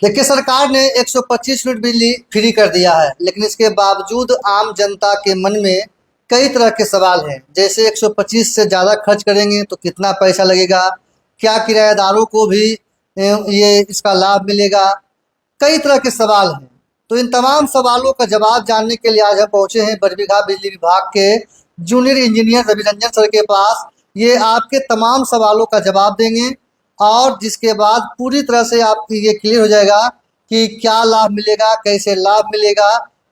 देखिए, सरकार ने 125 यूनिट बिजली फ्री कर दिया है, लेकिन इसके बावजूद आम जनता के मन में कई तरह के सवाल हैं। जैसे 125 से ज़्यादा खर्च करेंगे तो कितना पैसा लगेगा, क्या किराएदारों को भी ये इसका लाभ मिलेगा। कई तरह के सवाल हैं। तो इन तमाम सवालों का जवाब जानने के लिए आज हम पहुंचे हैं बरबीघा बिजली विभाग के जूनियर इंजीनियर रविरंजन सर के पास। ये आपके तमाम सवालों का जवाब देंगे और जिसके बाद पूरी तरह से आपको ये क्लियर हो जाएगा कि क्या लाभ मिलेगा, कैसे लाभ मिलेगा,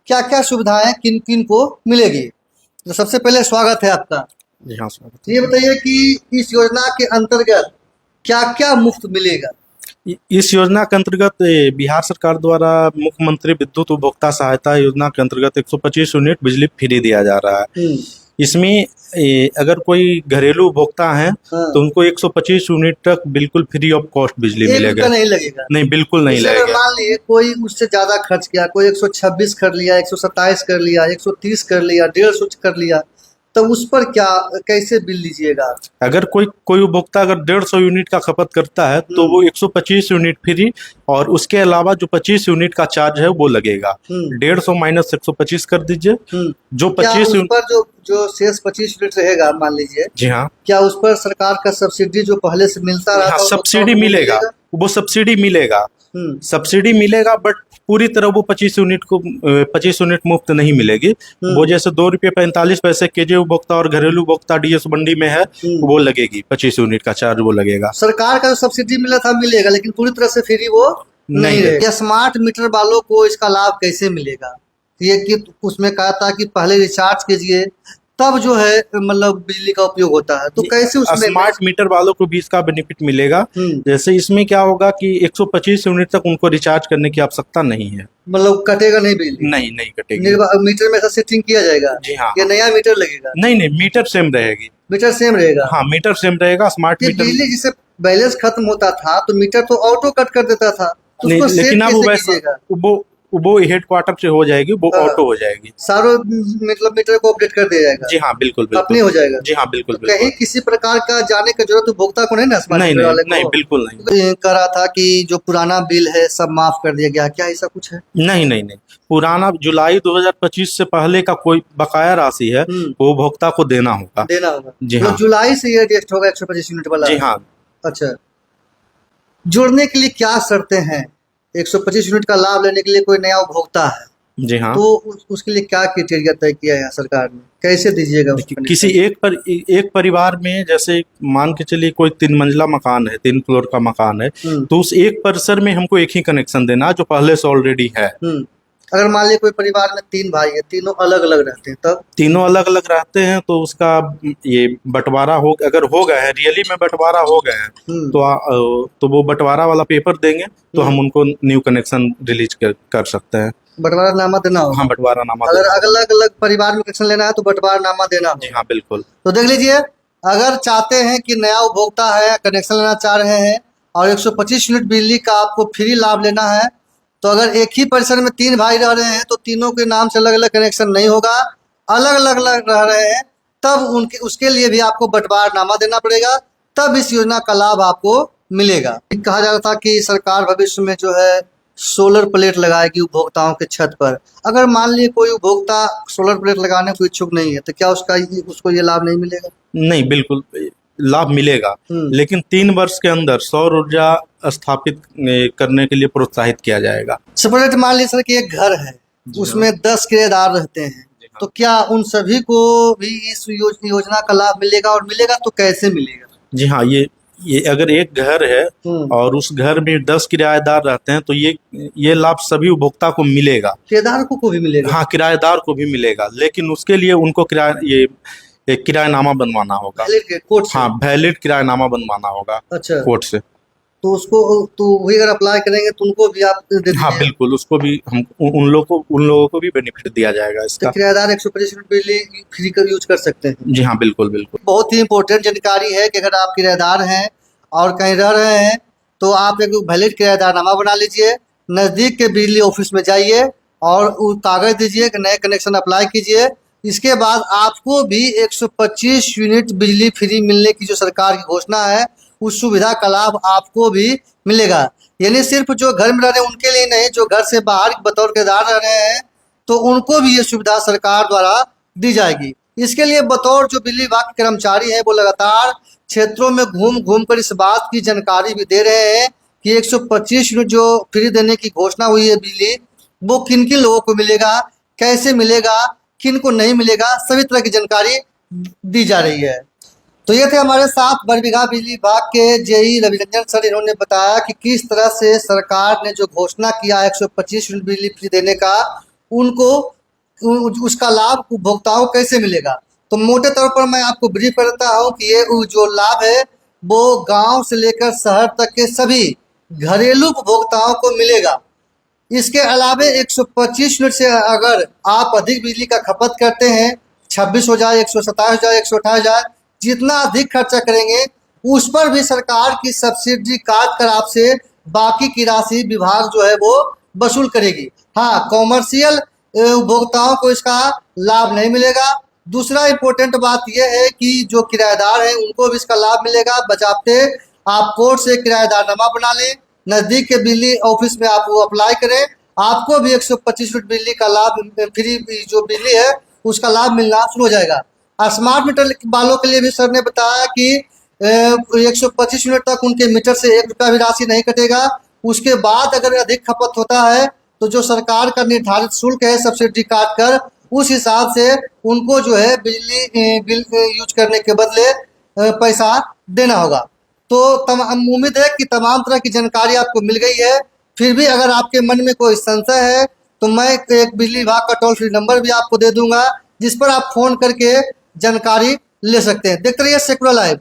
क्या क्या सुविधाएं किन किन को मिलेगी। तो सबसे पहले स्वागत है आपका। जी हाँ, स्वागत ये बताइए कि इस योजना के अंतर्गत क्या क्या मुफ्त मिलेगा। है। इस योजना के अंतर्गत बिहार सरकार द्वारा मुख्यमंत्री विद्युत उपभोक्ता सहायता योजना के अंतर्गत 125 यूनिट बिजली फ्री दिया जा रहा है। इसमें अगर कोई घरेलू उपभोक्ता है हाँ। तो उनको 125 यूनिट तक बिल्कुल फ्री ऑफ कॉस्ट बिजली एक मिलेगा। रुपया नहीं लगेगा। नहीं, बिल्कुल नहीं जैसे अगर लगेगा। मान लिए कोई उससे ज्यादा खर्च किया, कोई 126 कर लिया, 127 कर लिया, 130 कर लिया, 150 कर लिया, तो उस पर क्या कैसे बिल लीजिएगा। अगर कोई उपभोक्ता अगर 150 यूनिट का खपत करता है तो वो 125 यूनिट फ्री, और उसके अलावा जो 25 यूनिट का चार्ज है वो लगेगा। 150 माइनस 125 कर दीजिए। जो क्या 25 उस यूनिट, पर जो शेष 25 यूनिट रहेगा मान लीजिए, जी हाँ, क्या उस पर सरकार का सब्सिडी जो पहले से मिलता रहा हाँ, था सब्सिडी मिलेगा। वो सब्सिडी मिलेगा, सब्सिडी मिलेगा, बट पूरी तरह वो 25 यूनिट मुफ्त नहीं मिलेगी। वो जैसे 2 रुपये 45 पैसे केजी उपभोक्ता और घरेलू उपभोक्ता डीएस मंडी में है वो लगेगी, 25 यूनिट का चार्ज वो लगेगा। सरकार का जो सब्सिडी मिला था मिलेगा, लेकिन पूरी तरह से फ्री वो नहीं रहेगा। स्मार्ट मीटर वालों को इसका लाभ कैसे मिलेगा। ये कि उसमें कहा था कि पहले रिचार्ज कीजिए तब जो है मतलब बिजली का उपयोग होता है, तो कैसे उसमें स्मार्ट मीटर वालों को भी इसका बेनिफिट मिलेगा। जैसे इसमें क्या होगा कि 125 यूनिट तक उनको रिचार्ज करने की आवश्यकता नहीं है। मतलब कटेगा नहीं बिजली। नहीं कटेगी। मीटर में ऐसा सेटिंग किया जाएगा। जी हाँ। ये नया मीटर लगेगा। नहीं, मीटर सेम रहेगी। मीटर सेम रहेगा। हाँ, मीटर सेम रहेगा। स्मार्ट मीटर बिजली जिसे बैलेंस खत्म होता था तो मीटर तो ऑटो कट कर देता था, तो नहीं, उसको लेकिन अब कैसे कीजिएगा? वो हेडक्वार्टर से हो जाएगी, वो ऑटो हो जाएगी। सारों मतलब मीटर को अपडेट कर दिया जाएगा। जी हाँ, बिल्कुल अपने हो जाएगा। जी हाँ, बिल्कुल तो कहीं किसी प्रकार का जाने की जरूरत उपभोक्ता को नहीं ना, स्मार्ट मीटर वाले को? नहीं, बिल्कुल नहीं। कह रहा था कि जो पुराना बिल है सब माफ कर दिया गया, क्या ऐसा कुछ है? नहीं, पुराना जुलाई 2025 से पहले का कोई बकाया राशि है वो उपभोक्ता को देना होगा। जी हाँ। जुलाई से ये एडजस्ट होगा 125 यूनिट वाला। जी हाँ। अच्छा, जुड़ने के लिए क्या शर्तें हैं? 125 यूनिट का लाभ लेने के लिए कोई नया उपभोक्ता है, जी हाँ, तो उसके लिए क्या क्राइटेरिया तय किया है सरकार ने, कैसे दीजिएगा? किसी एक परिवार में जैसे मान के चलिए कोई 3 मंजिला मकान है, 3 फ्लोर का मकान है, तो उस एक परिसर में हमको एक ही कनेक्शन देना जो पहले से ऑलरेडी है। अगर मान लीजिए कोई परिवार में 3 भाई है, तीनों अलग अलग रहते हैं, तब तीनों अलग अलग रहते हैं तो उसका ये बंटवारा अगर हो गया है, रियली में बंटवारा हो गया है तो वो बंटवारा वाला पेपर देंगे तो हम उनको न्यू कनेक्शन रिलीज कर सकते हैं। बंटवारा नामा देना होगा। हाँ, बंटवारा नामा। अगर अलग अलग परिवार में कनेक्शन लेना है तो बंटवारा नामा देना होगा। जी हाँ, बिल्कुल। तो देख लीजिए, अगर चाहते हैं कि नया उपभोक्ता है, कनेक्शन लेना चाह रहे हैं और 125 यूनिट बिजली का आपको फ्री लाभ लेना है, तो अगर एक ही परिसर में 3 भाई रह रहे हैं तो तीनों के नाम से अलग अलग कनेक्शन नहीं होगा। अलग अलग रह रहे हैं तब उसके लिए भी आपको बंटवारनामा देना पड़ेगा, तब इस योजना का लाभ आपको मिलेगा। कहा जा रहा था कि सरकार भविष्य में जो है सोलर प्लेट लगाएगी उपभोक्ताओं के छत पर। अगर मान लीजिए कोई उपभोक्ता सोलर प्लेट लगाने को इच्छुक नहीं है तो क्या उसको ये लाभ नहीं मिलेगा? नहीं, बिल्कुल लाभ मिलेगा, लेकिन 3 वर्ष के अंदर सौर ऊर्जा स्थापित करने के लिए प्रोत्साहित किया जाएगा। सपोज मान लीजिए सर कि एक घर है, उसमें 10 किराएदार रहते हैं, तो क्या उन सभी को भी इस योजना का लाभ मिलेगा, और मिलेगा तो कैसे मिलेगा? जी हाँ, ये अगर एक घर है और उस घर में 10 किराएदार रहते हैं तो ये लाभ सभी उपभोक्ता को मिलेगा। किराएदार को भी मिलेगा? हाँ, किराएदार को भी मिलेगा, लेकिन उसके लिए उनको एक किराएनामा बनवाना होगा। कोर्ट से? हाँ, वैलिड किराएनामा बनवाना होगा। अच्छा, कोर्ट से। तो उसको तो वही अगर अप्लाई करेंगे तो उनको भी आप दे देंगे? हाँ, बिल्कुल, उसको भी हम उन लोगों को भी बेनिफिट दिया जाएगा इसका। तो किराएदार 125 यूनिट बिजली फ्री कर यूज कर सकते हैं? जी हाँ, बिल्कुल। बहुत ही इंपॉर्टेंट जानकारी है कि अगर आप किराएदार हैं और कहीं रह रहे हैं तो आप एक वैलिड किराएदारनामा बना लीजिए, नज़दीक के बिजली ऑफिस में जाइए और कागज दीजिए कि नए कनेक्शन अप्लाई कीजिए। इसके बाद आपको भी 125 यूनिट बिजली फ्री मिलने की जो सरकार की घोषणा है, उस सुविधा का लाभ आपको भी मिलेगा। यानी सिर्फ जो घर में रह रहे हैं उनके लिए नहीं, जो घर से बाहर बतौर किराएदार रह रहे हैं तो उनको भी ये सुविधा सरकार द्वारा दी जाएगी। इसके लिए बतौर जो बिजली विभाग के कर्मचारी हैं वो लगातार क्षेत्रों में घूम घूम कर इस बात की जानकारी भी दे रहे हैं कि 125 यूनिट जो फ्री देने की घोषणा हुई है बिजली, वो किन किन लोगों को मिलेगा, कैसे मिलेगा, किन को नहीं मिलेगा, सभी तरह की जानकारी दी जा रही है। तो ये थे हमारे साथ बरबीघा बिजली विभाग के जेई रविरंजन सर। इन्होंने बताया कि किस तरह से सरकार ने जो घोषणा किया 125 यूनिट बिजली फ्री देने का, उनको उसका लाभ उपभोक्ताओं को कैसे मिलेगा। तो मोटे तौर पर मैं आपको ब्रीफ करता हूँ कि ये जो लाभ है वो गांव से लेकर शहर तक के सभी घरेलू उपभोक्ताओं को मिलेगा। इसके अलावे 125 यूनिट से अगर आप अधिक बिजली का खपत करते हैं, 26 हो जाए, 127 हो जाए, 128 हो जाए, जितना अधिक खर्चा करेंगे उस पर भी सरकार की सब्सिडी काट कर आपसे बाकी की राशि विभाग जो है वो वसूल करेगी। हाँ, कॉमर्शियल उपभोक्ताओं को इसका लाभ नहीं मिलेगा। दूसरा इम्पोर्टेंट बात यह है कि जो किराएदार हैं उनको भी इसका लाभ मिलेगा। बजाते आप कोर्ट से किराएदारनामा बना लें, नज़दीक के बिजली ऑफिस में आप वो अप्लाई करें, आपको भी 125 यूनिट बिजली का लाभ, फ्री जो बिजली है उसका लाभ मिलना शुरू हो जाएगा। स्मार्ट मीटर वालों के लिए भी सर ने बताया कि 125 यूनिट तक उनके मीटर से 1 रुपया भी राशि नहीं कटेगा। उसके बाद अगर अधिक खपत होता है तो जो सरकार का निर्धारित शुल्क है सब्सिडी काट कर, उस हिसाब से उनको जो है बिजली बिल यूज करने के बदले पैसा देना होगा। तो उम्मीद है कि तमाम तरह की जानकारी आपको मिल गई है। फिर भी अगर आपके मन में कोई संशय है तो मैं एक बिजली विभाग का टोल फ्री नंबर भी आपको दे दूंगा, जिस पर आप फोन करके जानकारी ले सकते हैं। देखते रहिए सेकुलर लाइव।